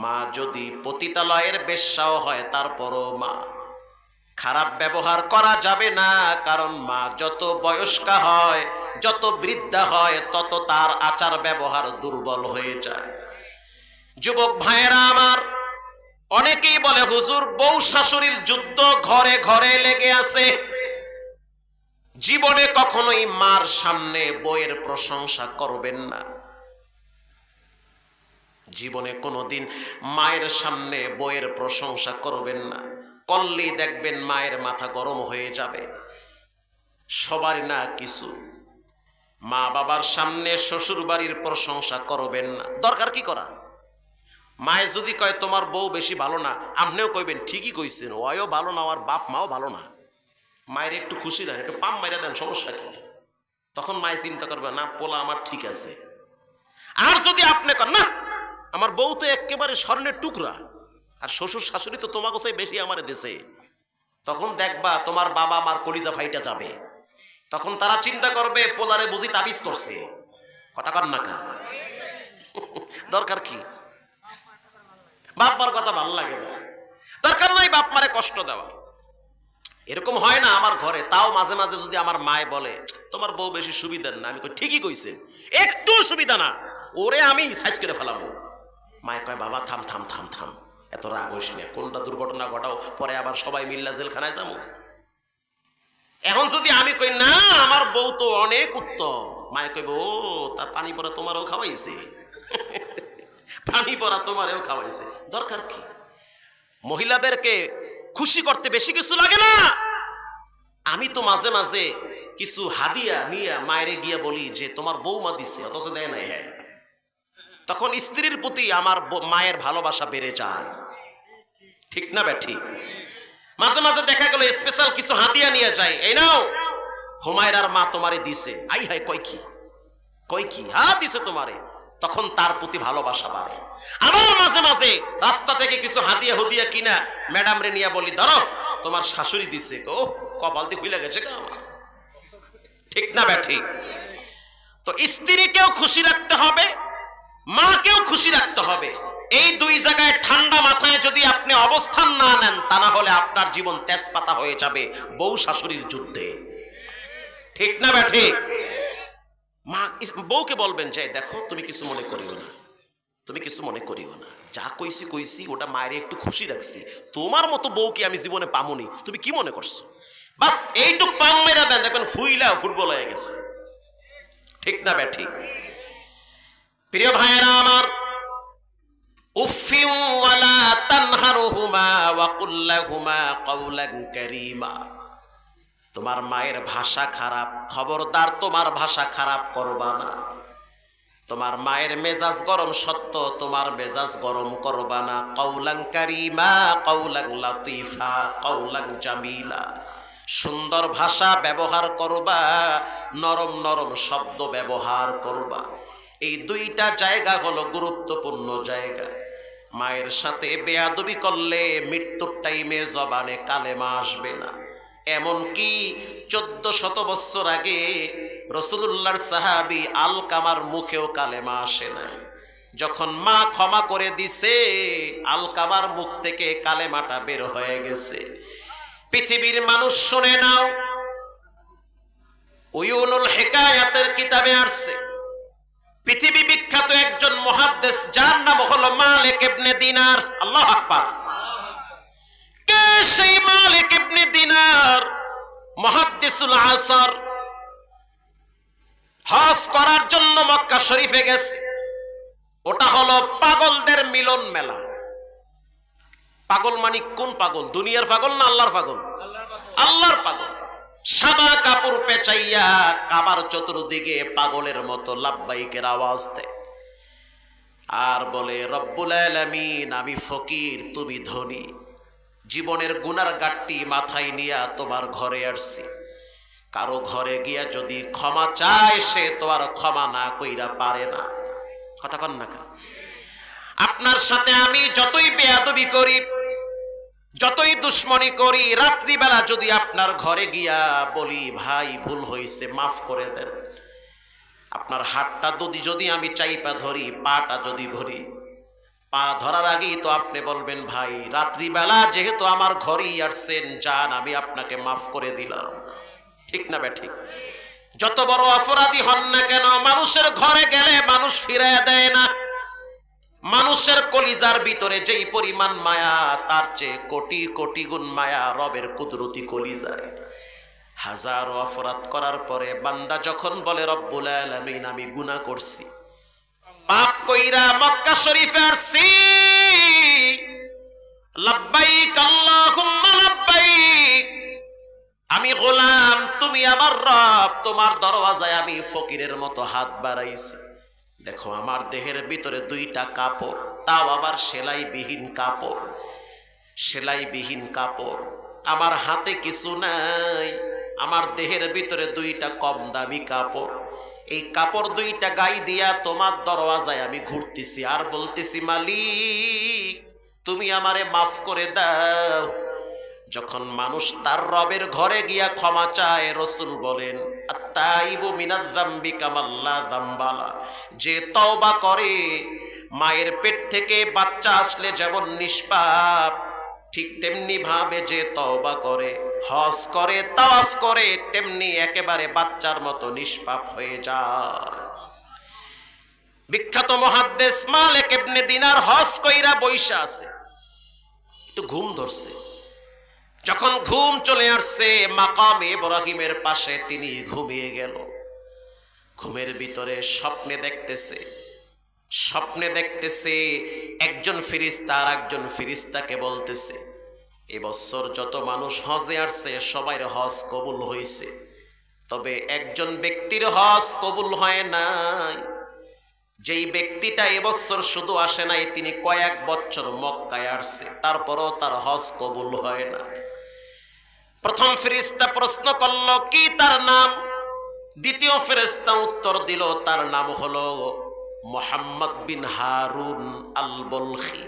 মা যদি পতিতালয়ের বেশ্যাও হয় তারপরও মা, খারাপ ব্যবহার করা যাবে না। কারণ মা যত বয়স্কা হয়, যত বৃদ্ধা হয়, তত তার আচার ব্যবহার দুর্বল হয়ে যায়। যুবক ভাইয়েরা আমার, অনেকেই বলে হুজুর বউ শাশুড়ির যুদ্ধ ঘরে ঘরে লেগে আছে। জীবনে কখনোই মার সামনে বউয়ের প্রশংসা করবেন না। জীবনে কোনোদিন মায়ের সামনে বউয়ের প্রশংসা করবেন না। করলেই দেখবেন মায়ের মাথা গরম হয়ে যাবে। সবার না কিছু। মা বাবার সামনে শ্বশুর বাড়ির প্রশংসা করবেন না। দরকার কি করা? মায়ে যদি কয় তোমার বউ বেশি ভালো না, আপনিও কইবেন ঠিকই কইছেন, ওয়ও ভালো না, আমার বাপ মাও ভালো না। মায়ের একটু খুশি রাখেন, একটু পাম মাইরা দেন, সমস্যা কি? তখন মায়ে চিন্তা করবে না, পোলা আমার ঠিক আছে। আর যদি আপনি কন না আমার বউ তো একেবারে স্বর্ণের টুকরা, আর শ্বশুর শাশুড়ি তো তোমার কাছে বেশি আমার দেশে, তখন দেখবা তোমার বাবা মার কলিজা ফাইটা যাবে। তখন তারা চিন্তা করবে পোলারে বুঝি তাবিজ করছে। কথা কন না কা? দরকার কি? বাপ মার কথা ভালো লাগে না, দরকার নাই বাপ মারে কষ্ট দেওয়া। এরকম হয় না আমার ঘরে। তাও মাঝে মাঝে যদি আমার মায়ে বলে তোমার বউ বেশি সুবিধার না, আমি কই ঠিকই কইছেন, একটু সুবিধা না, ওরে আমি সাইজ করে ফেলাবো। মায়ে কয় বাবা থাম থাম থাম থাম, এত রাগ হইস না, কোনটা দুর্ঘটনা ঘটাও, পরে আবার সবাই মিল্লা জেলখানায় যাবো। এখন যদি আমি কই না আমার বউ তো অনেক উত্তম, মায়ে কইব ও তা পানি পড়া তোমারও খাওয়াইছে, পানি পড়া তোমারও খাওয়াইছে। দরকার কি? মহিলাদেরকে খুশি করতে বেশি কিছু লাগে না। আমি তো মাঝে মাঝে কিছু হাদিয়া নিয়ে মায়েরে গিয়ে বলি যে তোমার বৌমা দিছে, অথচ দেয় নাই। হ্যাঁ, তখন স্ত্রীর প্রতি আমার মায়ের ভালোবাসা বেড়ে যায়। ঠিক না ব্যাঠি? মাঝে মাঝে দেখা গেল স্পেশাল কিছু হাদিয়া নিয়ে যায়, এই নাও হুমায়রার মা তোমারে দিছে। আই হায়, কই কি কই কি? হ্যাঁ দিছে তোমারে। তখন তার প্রতি ভালোবাসা বাড়ে। আবার মাঝে মাঝে রাস্তা থেকে কিছু হাদিয়া হুদিয়া কিনা ম্যাডাম রে নিয়ে বলি ধরো তোমার শাশুড়ি দিছে। ও কপাল দিয়ে খুলে গেছে গা আমার। ঠিক না ব্যাঠি? তো স্ত্রীকেও খুশি রাখতে হবে, মাকেও খুশি রাখতে হবে। এই দুই জায়গায় ঠান্ডা মাথায় যদি আপনি অবস্থান না নেন, তা না হলে আপনার জীবন তেজপাতা হয়ে যাবে বউ শাশুড়ির যুদ্ধে। ঠিক না ব্যাঠি? মা বউকে বলবেন যে দেখো তুমি কিছু মনে করিও না, তুমি কিছু মনে করিও না, যা কইছি কইছি, ওটা মায়ের একটু খুশি রাখছি, তোমার মতো বউকে আমি জীবনে পামুনি, তুমি কি মনে করছো? বাস এইটুক পাম মেরা দেন, দেখবেন ফুইলা ফুটবল হয়ে গেছে। ঠিক না ব্যাঠি? প্রিয় ভাইয়েরা আমার, উফিউ ওয়ালা তানহারুহুমা ওয়া কুল লাহুমা কাওলান কারীমা। তোমার মায়ের ভাষা খারাপ, খবরদার তোমার ভাষা খারাপ করবা না। তোমার মায়ের মেজাজ গরম সত্য, তোমার মেজাজ গরম করবা না। কাওলান কারীমা, কাওলান লাতীফা, কাওলান জামিলা। সুন্দর ভাষা ব্যবহার করবা, নরম নরম শব্দ ব্যবহার করবা। এই দুইটা জায়গা হলো গুরুত্বপূর্ণ জায়গা। মায়ের সাথে বেয়াদবি করলে মৃত্যুর টাইমে জবানে কালেমা আসবে না। এমনকি 1400 বছর আগে রাসূলুল্লাহর সাহাবী আলকামার মুখেও কালেমা আসে না। যখন মা ক্ষমা করে দিছে, আলকামার মুখ থেকে কালেমাটা বের হয়ে গেছে। পৃথিবীর মানুষ শুনে নাও, উয়ুনুল হিকায়াতের কিতাবে আসছে পৃথিবী বিখ্যাত একজন মুহাদ্দিস, যার নাম হলো মালিক ইবনে দিনার। আল্লাহু আকবার। কে সেই মালিক ইবনে দিনার? মুহাদ্দিসুল আসর। হজ করার জন্য মক্কা শরীফে গেছে। ওটা হলো পাগলদের মিলন মেলা। পাগল মানে কোন পাগল? দুনিয়ার পাগল না আল্লাহর পাগল? আল্লাহর পাগল। সাদা কাপড় পেঁচাইয়া কাবার চতুর্দিকে পাগলের মতো লাব্বাইকের আওয়াজ দেয় আর বলে রব্বুল আলামিন, আমি ফকির, তুমি ধনী, জীবনের গুনার গাট্টি মাথায় নিয়া তোমার ঘরে আসছি। কারো ঘরে গিয়া যদি ক্ষমা চায়, সে তো আর ক্ষমা না কইরা পারে না। কথা কন না কা? আপনার সাথে আমি যতই বেয়াদবি করি, যতই দুশ্মনী করি, রাত্রিবেলা যদি আপনার ঘরে গিয়া বলি ভাই ভুল হয়েছে মাফ করে দেন, আপনার হাতটা যদি আমি চাইপা ধরি, পাটা যদি ধরি, পা ধরার আগেই তো আপনি বলবেন, ভাই রাত্রিবেলা যেহেতু আমার ঘরেই আসছেন, যান আমি আপনাকে মাফ করে দিলাম। ঠিক না ঠিক? যত বড় অপরাধী হন না কেন, মানুষের ঘরে গেলে মানুষ ফিরায় দেয় না। মানুষের কলিজার ভিতরে যেই পরিমাণ মায়া, তার চেয়ে কোটি কোটি গুণ মায়া রবের কুদরতি কলিজায়। হাজারো অপরাধ করার পরে বান্দা যখন বলে, রব্বুল আলামিন আমি গুনাহ করছি, পাপ কইরা মক্কা শরীফে আসছি, লাব্বাইক আল্লাহুম্মা লাব্বাইক, আমি গোলাম, তুমি আমার রব, তোমার দরওয়াজায় আমি ফকিরের মতো হাত বাড়াইছি। দেখো আমার দেহের ভিতরে দুইটা কাপড়, তাও আবার সেলাইবিহীন কাপড়, সেলাইবিহীন কাপড়, আমার হাতে কিছু নাই, আমার দেহের ভিতরে দুইটা কম দামি কাপড়, এই কাপড় দুইটা গায়ে দিয়া তোমার দরওয়াজায় আমি ঘুরতেছি আর বলতেছি, মালিক তুমি আমারে মাফ করে দাও। যখন মানুষ তার রবের ঘরে গিয়া ক্ষমা চায়, রাসূল বলেন, আত্তাইবু মিনাজ যামবি কামাল্লা যামবালা, যে তওবা করে, মায়ের পেট থেকে বাচ্চা আসলে যেমন নিষ্পাপ, ঠিক তেমনি ভাবে যে তওবা করে, হজ করে, তাওয়াফ করে, তেমনি একেবারে বাচ্চার মতো নিষ্পাপ হয়ে যায়। বিখ্যাত মুহাদ্দিস মালিক ইবনে দিনার হজ কইরা বইসা আছে, একটু ঘুম ধরছে। যখন ঘুম চলে আসছে মাকাম ইব্রাহিমের পাশে, তিনি ঘুমিয়ে গেল। ঘুমের ভিতরে স্বপ্নে দেখতেছে একজন ফেরেশতা আর একজন ফেরেশতাকে বলতেছে, এবছর যত মানুষ হজে আসছে সবার হজ কবুল হয়েছে, তবে একজন ব্যক্তির হজ কবুল হয় নাই। যেই ব্যক্তিটা এবছর শুধু আসে নাই, তিনি কয়েক বছর মক্কায় আসছে, তারপরও তার হজ কবুল হয় না। প্রথম ফেরেশতা প্রশ্ন করল, কি তার নাম? দ্বিতীয় ফেরেশতা উত্তর দিল, তার নাম হলো মুহাম্মদ বিন হারুন আল বলখি।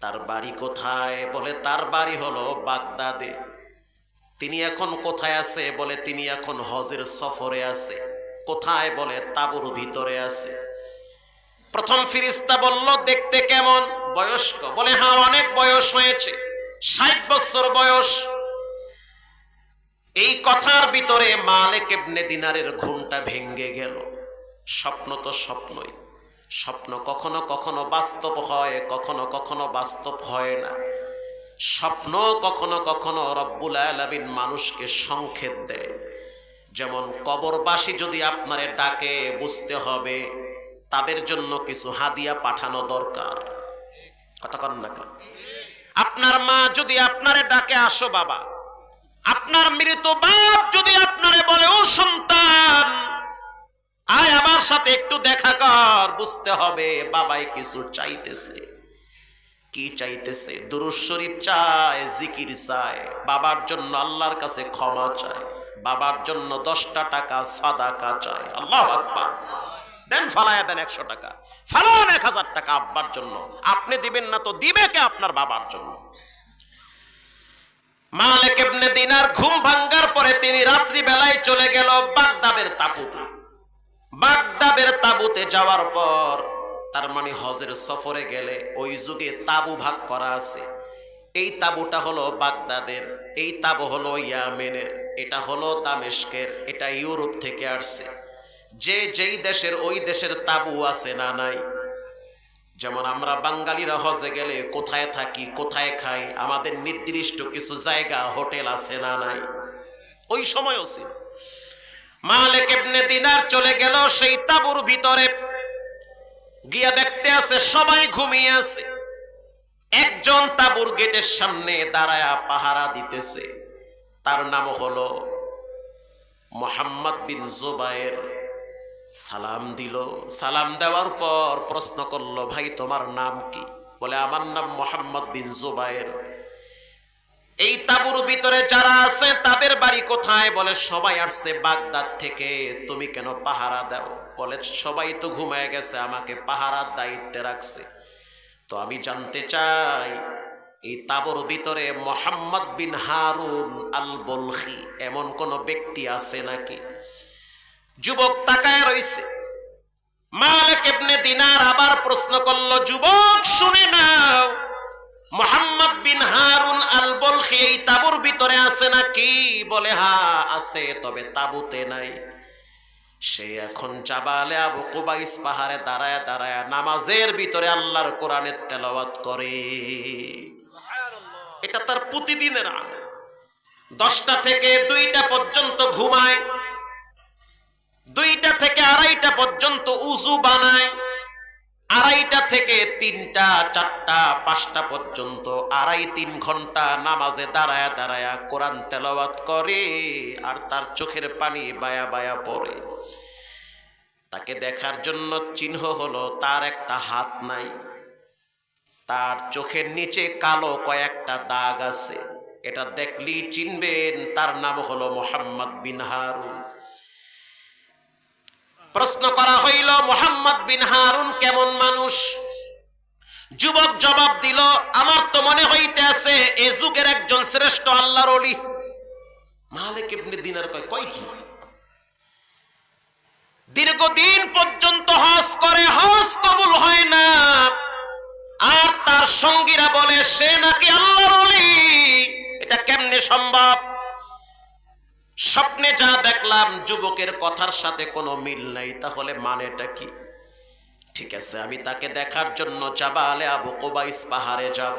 তার বাড়ি কোথায়? বলে তার বাড়ি হলো বাগদাদে। তিনি এখন কোথায় আছে? বলে তিনি এখন হজের সফরে আছে। কোথায়? বলে তাঁবুর ভিতরে আছে। প্রথম ফেরেশতা বলল, দেখতে কেমন? বয়স্ক? বলে হ্যাঁ অনেক বয়স হয়েছে, 60 বছর বয়স। এই কথার ভিতরে মালিক ইবনে দিনারের ঘুমটা ভেঙ্গে গেল। স্বপ্ন তো স্বপ্নই, স্বপ্ন কখনো কখনো বাস্তব হয়, কখনো কখনো বাস্তব হয় না। স্বপ্ন কখনো কখনো রব্বুল আলামিন মানুষকে সংকেত দেয়। যেমন কবরবাসী যদি আপনারে ডাকে, বুঝতে হবে তাদের জন্য কিছু হাদিয়া পাঠানো দরকার। কথা কন না কেন? আপনার মা যদি আপনারে ডাকে, আসো বাবা, আপনার মৃত বাপ যদি আপনারে বলে, ও সন্তান আয় আমার সাথে একটু দেখা কর, বুঝতে হবে বাবাই কিছু চাইতেছে। কি চাইতেছে? দুরূদ শরীফ চায়, জিকির চায়, বাবার জন্য আল্লাহর কাছে ক্ষমা চায়, বাবার জন্য 10টা টাকা সাদাকা চায়। আল্লাহু আকবার। দেন, ফালায়া দেন 100 টাকা, ফালান 1000 টাকা আব্বার জন্য। আপনি দিবেন না তো দিবে কে আপনার বাবার জন্য? মালিক ইবনে দিনার ঘুম ভাঙ্গার পরে তিনি রাত্রি বেলায় চলে গেল বাগদাদের তাঁবুতে। বাগদাদের তাঁবুতে যাওয়ার পর, তার মানে হজের সফরে গেলে ওই যুগে তাঁবু ভাগ করা আছে। এই তাঁবুটা হলো বাগদাদের, এই তাঁবু হলো ইয়ামেনের, এটা হলো দামেস্কের, এটা ইউরোপ থেকে আসছে। যে যেই দেশের ওই দেশের তাঁবু আছে না নাই? যেমন আমরা বাঙালিরা হজে গেলে কোথায় থাকি, কোথায় খাই, আমাদের নির্দিষ্ট কিছু জায়গা, হোটেল আছে না নাই? ওই সময়ও ছিল। মালিক ইবনে দিনার চলে গেল সেই তাঁবুর ভিতরে, গিয়া দেখতে আছে সবাই ঘুমিয়ে আছে। একজন তাঁবুর গেটের সামনে দাঁড়ায়া পাহারা দিতেছে, তার নাম হলো মুহাম্মদ বিন জুবায়ের। সালাম দিল, সালাম দেওয়ার পর প্রশ্ন করলো, ভাই তোমার নাম কি? বলে আমার নাম মুহাম্মদ বিন জুবায়ের। এই তাঁবুর ভিতরে যারা আছে তাদের বাড়ি কোথায়? বলে সবাই আসছে বাগদাদ থেকে, তুমি কেন পাহারা দাও? বলে সবাই তো ঘুমায় গেছে, আমাকে পাহারার দায়িত্বে রাখছে। তো আমি জানতে চাই এই তাঁবুর ভিতরে মুহাম্মদ বিন হারুন আল বলখি এমন কোন ব্যক্তি আছে নাকি? যুবক তাকায় রইছে। মালিক ইবনে দিনার আবার প্রশ্ন করলো, যুবক শুনে নাও, মুহাম্মদ বিন হারুন আল বলখি এই তাঁবুর ভিতরে আছে নাকি? বলে হ্যাঁ আছে, তবে তাঁবুতে নাই। সে এখন জাবালে আবু কুবাইস পাহাড়ে দাঁড়ায় দাঁড়ায় নামাজের ভিতরে আল্লাহর কোরআনের তেলাওয়াত করে। এটা তার প্রতিদিনের আমল। 10টা থেকে 2টা পর্যন্ত ঘুমায়, 2টা থেকে 2:30 পর্যন্ত উযু বানায়, 2:30 থেকে 3টা 4টা 5টা পর্যন্ত 2.5-3 ঘন্টা নামাজে দাঁড়ায় দাঁড়ায় কোরআন তেলাওয়াত করে, আর তার চোখের পানি বায়া বায়া পড়ে। তাকে দেখার জন্য চিহ্ন হলো তার একটা হাত নাই, তার চোখের নিচে কালো কয়েকটা দাগ আছে। এটা দেখলেই চিনবেন তার নাম হলো মুহাম্মদ বিন হারুন। প্রশ্ন করা হইল, মুহাম্মদ বিন হারুন কেমন মানুষ? যুবক জবাব দিল, আমার তো মনে হইতেছে এই যুগের একজন শ্রেষ্ঠ আল্লাহর ওলি। মালিক ইবনে দিনার কয় কি? দীর্ঘদিন পর্যন্ত হজ করে, হজ কবুল হয় না, আর তার সঙ্গীরা বলে সে নাকি আল্লাহর ওলি। এটা কেমনে সম্ভব? স্বপ্নে যা দেখলাম যুবকের কথার সাথে কোনো মিল নাই, তাহলে মানেটা কি? ঠিক আছে, আমি তাকে দেখার জন্য জাবালে আবু কুবাইস পাহাড়ে যাব।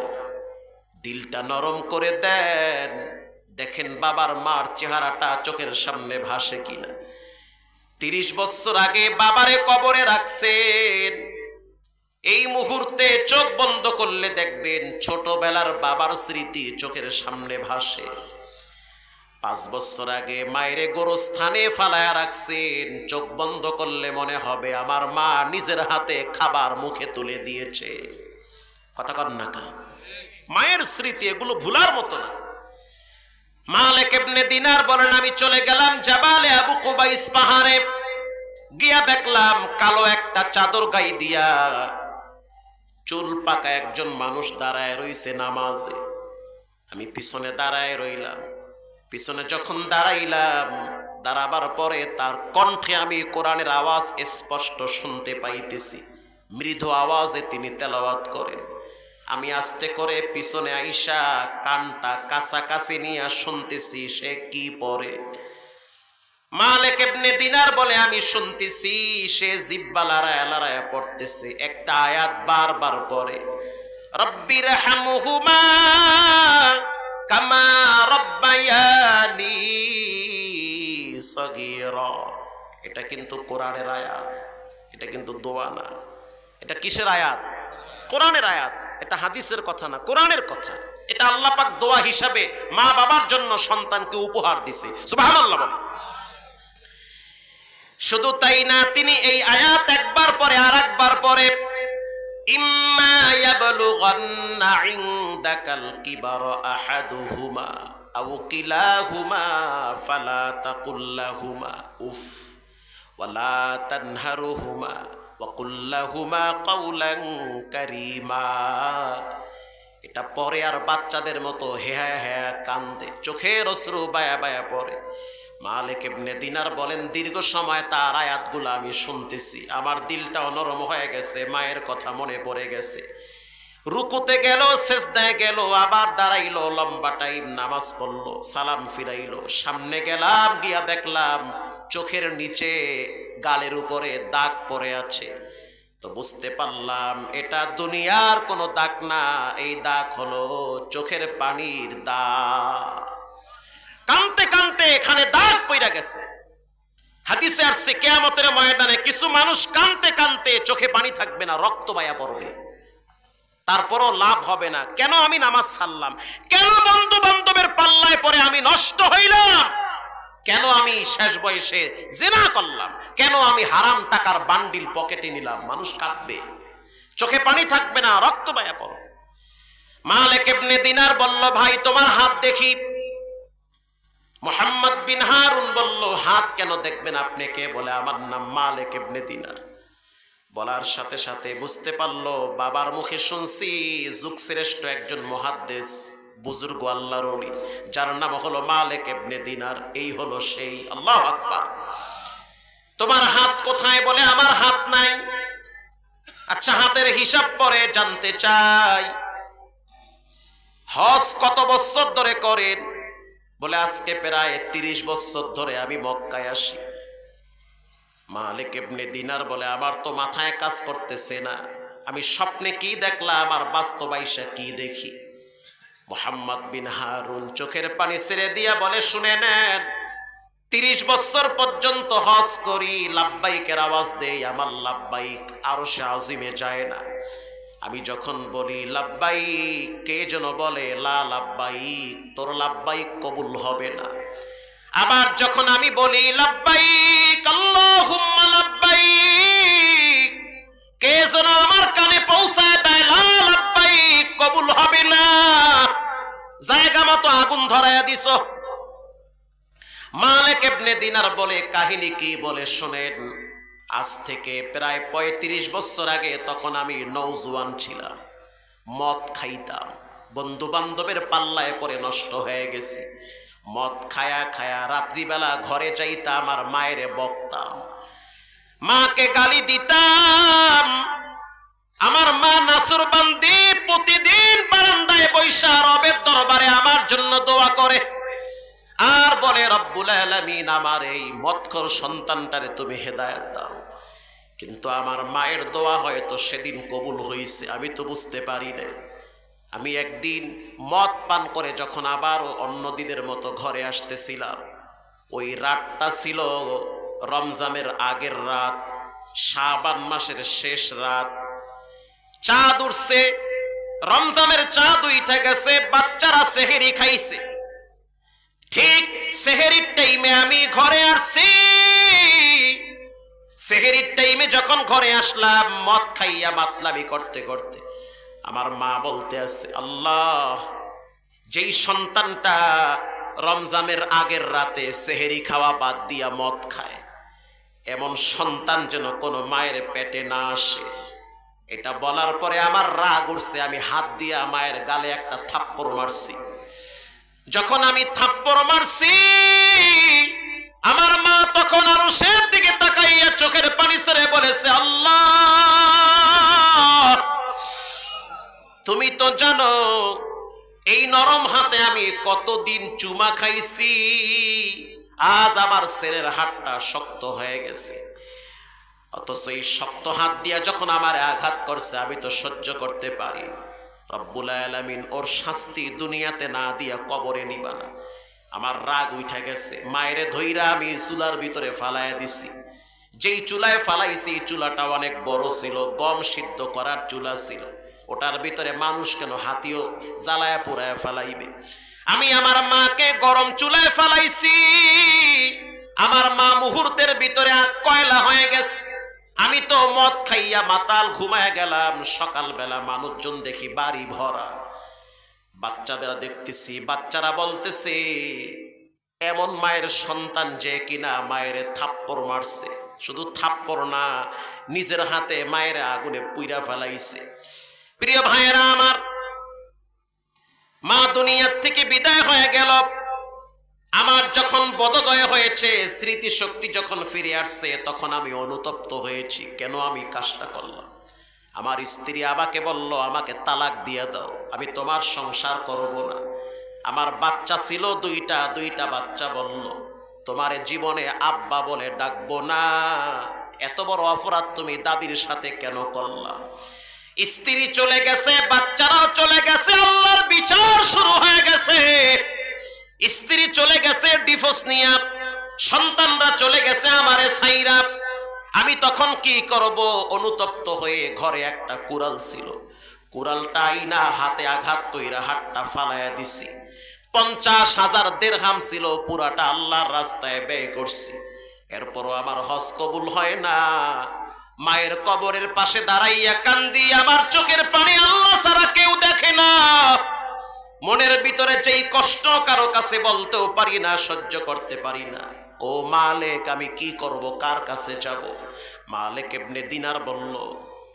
দিলটা নরম করে দেন, দেখেন বাবার মার চেহারাটা চোখের সামনে ভাসে কিনা। 30 বছর আগে বাবারে কবরে রাখছেন, এই মুহূর্তে চোখ বন্ধ করলে দেখবেন ছোটবেলার বাবার স্মৃতি চোখের সামনে ভাসে। 5 বছর আগে মায়েরে গোরস্থানে ফালায়া রাখছেন, চোখ বন্ধ করলে মনে হবে আমার মা নিজের হাতে খাবার মুখে তুলে দিয়েছে। কথা কন না কা? মায়ের স্মৃতি এগুলো ভুলার মতো না। মালিক ইবনে দিনার বলেন, আমি চলে গেলাম জাবালে আবু কুবাইস পাহাড়ে। গিয়া দেখলাম কালো একটা চাদর গায়ে দিয়া চুল পাকা একজন মানুষ দাঁড়ায় রইছে নামাজে। আমি পিছনে দাঁড়ায় রইলাম। পিছনে যখন দাঁড়াইলাম, দাঁড়াবার পরে তার কণ্ঠে আমি কোরআনের আওয়াজ স্পষ্ট শুনতে পাইতেছি। মৃদু আওয়াজে তিনি তেলাওয়াত করেন। আমি আস্তে করে পিছনে আইসা কানটা কাছাকাছি নিয়ে শুনতেছি সে কি পড়ে। মালিক ইবনে দিনার বলে, আমি শুনতেছি সে জিহ্বা লড়ায় লড়ায় পড়তেছে একটা আয়াত বারবার পড়ে, রব্বির হামহুমা কামা রব্বায়ানি সগীরা। এটা কিন্তু কোরআনের আয়াত, এটা কিন্তু দোয়া না। এটা কিসের আয়াত? কোরআনের আয়াত। এটা হাদিসের কথা না, কোরআনের কথা। এটা আল্লাহ পাক দোয়া হিসাবে মা বাবার জন্য সন্তানকে উপহার দিছে। সুবহানাল্লাহ বলেন। শুধু তাই না, তিনি এই আয়াত একবার পরে আর একবার পরে, ইম্মা ইয়াবলুগান্না ইনদাকাল কিবারা আহাদুহুমা আও কিলাহুমা ফালা তাকুল লাহুমা উফ ওয়ালা তানহারুহুমা ওয়া কুল লাহুমা কাওলান কারীমা। এটা পরে আর বাচ্চাদের মতো হেয়া হেয়া কান্দে, চোখের অশ্রু বায়া বায়া পড়ে। মালিক ইবনে দিনার বলেন, দীর্ঘ সময় তার আয়াতগুলো আমি শুনতেছি, আমার দিলটাও নরম হয়ে গেছে, মায়ের কথা মনে পড়ে গেছে। রুকুতে গেল, সেজদায় গেল, আবার দাঁড়াইলো, লম্বা টাইম নামাজ পড়লো, সালাম ফিরাইলো। সামনে গেলাম, গিয়া দেখলাম চোখের নিচে গালের উপরে দাগ পড়ে আছে। তো বুঝতে পারলাম এটা দুনিয়ার কোনো দাগ না, এই দাগ হলো চোখের পানির দাগ। কানতে কানতে এখানে দাগ পড়ে গেছে। হাদিসে আসছে কিয়ামতের ময়দানে কিছু মানুষ কানতে কানতে চোখে পানি থাকবে না, রক্ত বায়া পড়বে, তারপরও লাভ হবে না। কেন আমি নামাজ ছাড়লাম? কেন বন্ধু বান্ধবের পাল্লায় পরে আমি নষ্ট হইলাম? কেন আমি শেষ বয়সে জিনা করলাম? কেন আমি হারাম টাকার বান্ডিল পকেটে নিলাম? মানুষ কাঁদবে, চোখে পানি থাকবে না, রক্ত বায়া পড়বে। মালিক ইবনে দিনার বলল, ভাই তোমার হাত দেখি। মুহাম্মদ বিন হারুন বলল, হাত কেন দেখবেন আপনি কে? বলে, আমার নাম মালিক ইবনে দিনার। বলার সাথে সাথে বুঝতে পারলো বাবার মুখে শুনছি যুগ শ্রেষ্ঠ একজন মুহাদ্দিস বুজুর্গ আল্লাহর ওলি, যার নাম হলো মালিক ইবনে দিনার। এই হলো সেই। আল্লাহু আকবার। তোমার হাত কোথায়? বলে আমার হাত নাই। আচ্ছা, হাতের হিসাব পরে জানতে চাই, হজ কত বছর ধরে করেন? বলে আজকে প্রায় 30 বছর ধরে আমি মক্কায় আসি। মালিক ইবনে দিনার বলে আমার তো মাথায় কাজ করতেছে না, আমি স্বপ্নে কি দেখলাম আর বাস্তবায়সা কি দেখি। মুহাম্মদ বিন হারুন চোখের পানি ছেড়ে দিয়া বলে, শুনে নেন, 30 বছর পর্যন্ত হজ করি, লাব্বাইকের আওয়াজ দেই, আমার লাব্বাইক আরশে আজিমে যায় না। আমি যখন বলি লাব্বাইক, কে যেন বলে লা লাব্বাইক, তোর লাব্বাইক কবুল হবে না। আবার যখন আমি বলি লাব্বাইক আল্লাহুম্মা লাব্বাইক, কে যেন আমার কানে পৌঁছায় দেয় লা লাব্বাইক, কবুল হবে না। জায়গা মতো আগুন ধরায়া দিছ। মালিক ইবনে দিনার বলে, কাহিনী কি? বলে শোনেন, আজ থেকে প্রায় 35 বছর আগে, তখন আমি নওজোয়ান ছিলাম, মদ খাইতাম, বন্ধু বান্ধবের পাল্লায় পরে নষ্ট হয়ে গেছি। মদ খায়া খায়া রাত্রিবেলা ঘরে যাইতাম আর মায়েরে বকতাম, মাকে গালি দিতাম। আমার মা নাসরবান্দি প্রতিদিন বারান্দায় বৈশা রবের দরবারে আমার জন্য দোয়া করে আর বলে, রব্বুল আলামিন, আমার এই মদখোর সন্তানটারে তুমি হেদায়েত দাও। কিন্তু আমার মায়ের দোয়া হয়তো সেদিন কবুল হয়েছে, আমি তো বুঝতে পারি না। আমি একদিন মদ পান করে যখন আবারও অন্য দিনের মতো ঘরে আসতেছিলাম, ওই রাতটা ছিল রমজানের আগের রাত, শাবান মাসের শেষ রাত। চাঁদ উঠছে, রমজানের চাঁদ উঠে গেছে, বাচ্চারা সেহেরি খাইছে। ঠিক সেহেরির টাইমে আমি ঘরে আসছি। সেহেরির টাইমে যখন ঘরে আসলাম, মদ খাইয়া মাতলামি করতে করতে আমার মা বলতে আছে, আল্লাহ, যেই সন্তানটা রমজানের আগের রাতে সেহেরি খাওয়া বাদ দিয়া মদ খায়, এমন সন্তান যেন কোনো মায়ের পেটে না আসে। এটা বলার পরে আমার রাগ উঠছে, আমি হাত দিয়া মায়ের গালে একটা থাপ্পড় মারছি। যখন আমি থাপ্পড় মারছি, আমার মা তখন আরো সের দিকে তাকাইয়া চোখের পানি ছেড়ে বলেছে, আল্লাহ, তুমি তো জানো এই নরম হাতে আমি কতদিন চুমা খাইছি, আজ আমার ছেলের হাতটা শক্ত হয়ে গেছে। অথচ এই শক্ত হাত দিয়া যখন আমার আঘাত করছে, আমি তো সহ্য করতে পারি। রব্বুল আলামিন ওর শাস্তি দুনিয়াতে না দিয়া কবরে নিবা না। আমার রাগ উঠে গেছে, মায়েরে ধইরা আমি চুলার ভিতরে ফালাইয়া দিছি। যেই চুলায় ফালাইছি, চুলাটা অনেক বড় ছিল, গম সিদ্ধ করার চুলা ছিল। ওটার ভিতরে মানুষ কেন, হাতিও জ্বালায়া পুরায়া ফালাইবে। আমি আমার মাকে গরম চুলায় ফালাইছি। আমার মা মুহূর্তের ভিতরে কয়লা হয়ে গেছে। আমি তো মদ খাইয়া মাতাল ঘুমায় গেলাম। সকালবেলা মানুষজন দেখি বাড়ি ভরা, বাচ্চাদের দেখতেছি, বাচ্চারা বলতেছে, এমন মায়ের সন্তান যে কিনা মায়ের থাপ্পড় মারছে, শুধু থাপ্পড় না, নিজের হাতে মায়ের আগুনে পুইরা ফেলাইছে। প্রিয় ভাইয়েরা আমার, মা দুনিয়ার থেকে বিদায় হয়ে গেল। আমার যখন বোধোদয় হয়েছে, স্মৃতিশক্তি যখন ফিরে আসছে, তখন আমি অনুতপ্ত হয়েছি, কেন আমি কাজটা করলাম। আমার স্ত্রী আমাকে বলল, আমাকে তালাক দিয়ে দাও, আমি তোমার সংসার করব না। আমার বাচ্চা ছিল দুইটা বাচ্চা বলল, তোমার জীবনে আব্বা বলে ডাকবো না। এত বড় অপরাধ তুমি দাদির সাথে কেন করলা? স্ত্রী চলে গেছে, বাচ্চারাও চলে গেছে, আল্লাহর বিচার শুরু হয়ে গেছে। স্ত্রী চলে গেছে ডিভোর্স নিয়া, সন্তানরা চলে গেছে আমারে ছাইরা। আমি তখন কি করব? অনুতপ্ত হয়ে ঘরে একটা কুড়াল ছিল, কুড়ালটা আইনা হাতে আঘাত কইরা হাতটা ফালাইয়া দিছি। 50,000 দিরহাম ছিল, পুরাটা আল্লাহর রাস্তায় ব্যয় করছি। এরপরও আমার হজ কবুল হয় না। মায়ের কবরের পাশে দাঁড়াইয়া কান্দি, আমার চোখের পানি আল্লাহ ছাড়া কেউ দেখে না। মনের ভিতরে যেই কষ্ট কারো কাছে বলতেও পারি না, সহ্য করতে পারি না। ও মালিক, আমি কি করব, কার কাছে যাব? মালিক ইবনে দিনার বলল,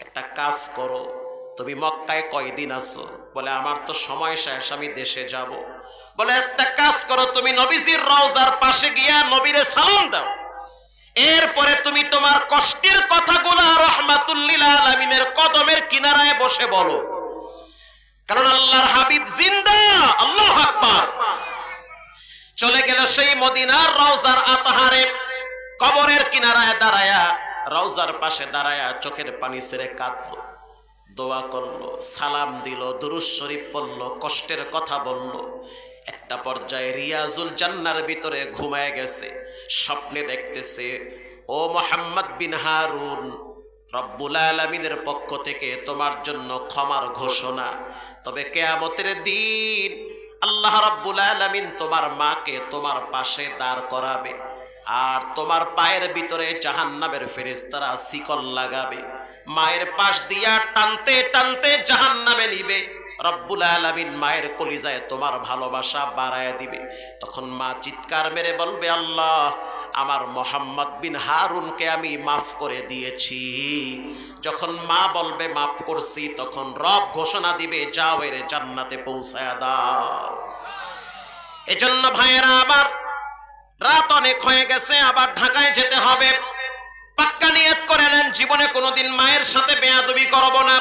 একটা কাজ করো, তুমি মক্কায় কয়দিন আছো? বলে আমার তো সময় শেষ, আমি দেশে যাব। বলে একটা কাজ করো, তুমি নবীজির রওজার পাশে গিয়া নবীরে সালাম দাও। এরপরে তুমি তোমার কষ্টের কথাগুলো রাহমাতুল লিল আলামিনের কদমের কিনারায় বসে বলো, কারণ আল্লাহর হাবিব জিন্দা। আল্লাহু আকবার। চলে গেল সেই মদিনার রওজার আতহারে, কবরের কিনারায় দাঁড়ায়া, রওজার পাশে দাঁড়ায়া চোখের পানি ছেড়ে কাঁদলো, দোয়া করলো, সালাম দিল, দুরূদ শরীফ পড়লো, কষ্টের কথা বলল। একটা পর্যায়ে রিয়াজুল জান্নার ভিতরে ঘুমায় গেছে, স্বপ্নে দেখতেছে, ও মুহাম্মদ বিন হারুন, রব্বুল আলামিনের পক্ষ থেকে তোমার জন্য ক্ষমার ঘোষণা। তবে কিয়ামতের দিন আল্লাহ রাব্বুল আলামিন তোমার মাকে তোমার পাশে দাঁড় করাবে, আর তোমার পায়ের ভিতরে জাহান্নামের ফেরেশতারা শিকল লাগাবে, মায়ের পাশ দিয়া টানতে টানতে জাহান্নামে নিবে। রব্বুল আলামিন মায়ের কলিজায় তোমার ভালোবাসা বাড়ায় দিবে। তখন মা চিৎকার মেরে বলবে, আল্লাহ, আমার মুহাম্মদ বিন হারুনকে আমি মাফ করে দিয়েছি। যখন মা বলবে মাফ করছি, তখন রব ঘোষণা দিবে, যাও এর জান্নাতে পৌঁছায়া দাও। এজন্য ভাইয়েরা আমার, রাত অনেক হয়ে গেছে, আবার ঢাকায় যেতে হবে। পাক্কা নিয়ত করে নেন, জীবনে কোনোদিন মায়ের সাথে বেয়াদবি করব না,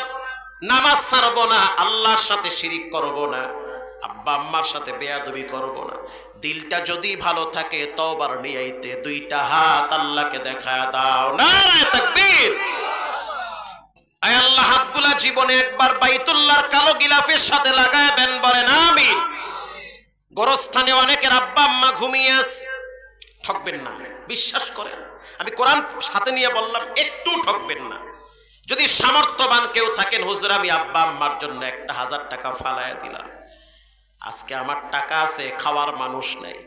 নামাজ ছাড়ব না, আল্লাহর সাথে শিরিক করব না, আব্বা আম্মার সাথে বেয়াদবি করব না। দিলটা যদি ভালো থাকে, তওবার নিয়াইতে দুইটা হাত আল্লাহকে দেখায় দাও। নারে তাকবীর। আয় আল্লাহ, হাতগুলা জীবনে একবার বাইতুল্লাহর কালো গিলাফের সাথে লাগায় দেন, বলেন আমিন। গোরস্থানে অনেকের আব্বা আম্মা ঘুমিয়ে আছে, ঠকবেন না, বিশ্বাস করেন, আমি কোরআন সাথে নিয়ে বললাম, একটু ঠকবেন না। যদি সামর্থ্যবান কেউ থাকেন, হুজুর আমি আব্বা আম্মার জন্য 1000 টাকা ফালায়া দিলাম, আজকে আমার টাকা আছে, খাওয়ার মানুষ নেই,